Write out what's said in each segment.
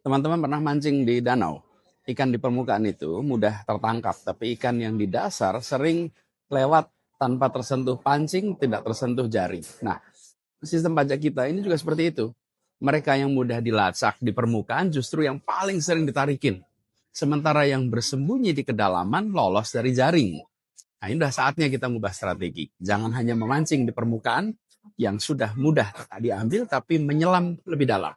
Teman-teman pernah mancing di danau? Ikan di permukaan itu mudah tertangkap, tapi ikan yang di dasar sering lewat tanpa tersentuh pancing, tidak tersentuh jaring. Nah, sistem pajak kita ini juga seperti itu. Mereka yang mudah dilacak di permukaan justru yang paling sering ditarikin. Sementara yang bersembunyi di kedalaman lolos dari jaring. Nah, ini udah saatnya kita mengubah strategi. Jangan hanya memancing di permukaan yang sudah mudah diambil, tapi menyelam lebih dalam.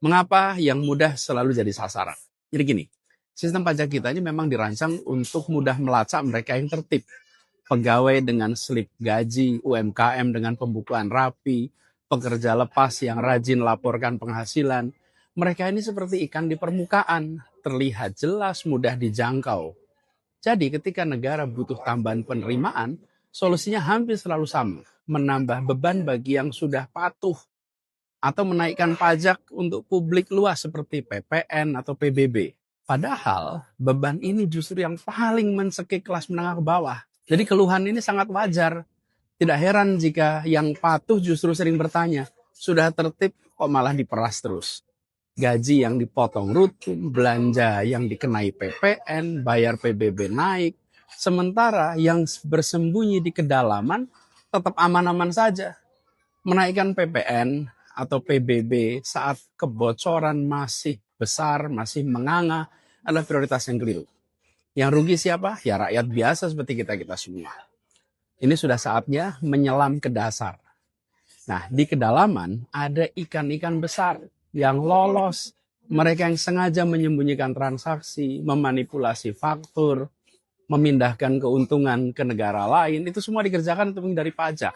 Mengapa yang mudah selalu jadi sasaran? Jadi gini, sistem pajak kita ini memang dirancang untuk mudah melacak mereka yang tertib. Pegawai dengan slip gaji, UMKM dengan pembukuan rapi, pekerja lepas yang rajin laporkan penghasilan. Mereka ini seperti ikan di permukaan, terlihat jelas, mudah dijangkau. Jadi ketika negara butuh tambahan penerimaan, solusinya hampir selalu sama, menambah beban bagi yang sudah patuh atau menaikkan pajak untuk publik luas seperti PPN atau PBB. Padahal beban ini justru yang paling mencekik kelas menengah ke bawah. Jadi keluhan ini sangat wajar. Tidak heran jika yang patuh justru sering bertanya, sudah tertib kok malah diperas terus. Gaji yang dipotong rutin, belanja yang dikenai PPN, bayar PBB naik. Sementara yang bersembunyi di kedalaman tetap aman-aman saja. Menaikkan PPN atau PBB saat kebocoran masih besar, masih menganga adalah prioritas yang keliru. Yang rugi siapa? Ya rakyat biasa seperti kita-kita semua. Ini sudah saatnya menyelam ke dasar. Nah, di kedalaman ada ikan-ikan besar yang lolos. Mereka yang sengaja menyembunyikan transaksi, memanipulasi faktur, memindahkan keuntungan ke negara lain, itu semua dikerjakan untuk menghindari pajak.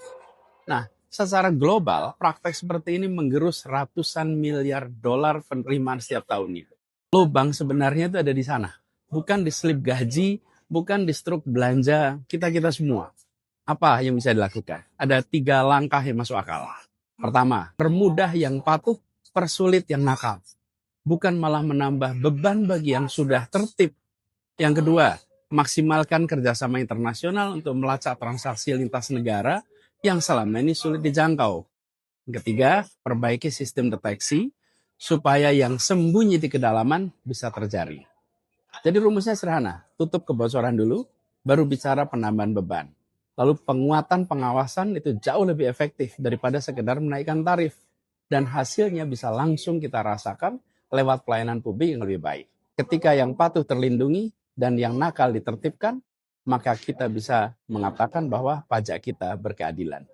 Nah, secara global, praktek seperti ini menggerus ratusan miliar dolar penerimaan setiap tahunnya. Lubang sebenarnya itu ada di sana. Bukan di slip gaji, bukan di struk belanja kita-kita semua. Apa yang bisa dilakukan? Ada 3 langkah yang masuk akal. Pertama, permudah yang patuh, persulit yang nakal. Bukan malah menambah beban bagi yang sudah tertib. Yang kedua, maksimalkan kerjasama internasional untuk melacak transaksi lintas negara yang selama ini sulit dijangkau. Yang ketiga, perbaiki sistem deteksi supaya yang sembunyi di kedalaman bisa terjaring. Jadi rumusnya sederhana, tutup kebocoran dulu, baru bicara penambahan beban. Lalu penguatan pengawasan itu jauh lebih efektif daripada sekedar menaikkan tarif. Dan hasilnya bisa langsung kita rasakan lewat pelayanan publik yang lebih baik. Ketika yang patuh terlindungi dan yang nakal ditertibkan, maka kita bisa mengatakan bahwa pajak kita berkeadilan.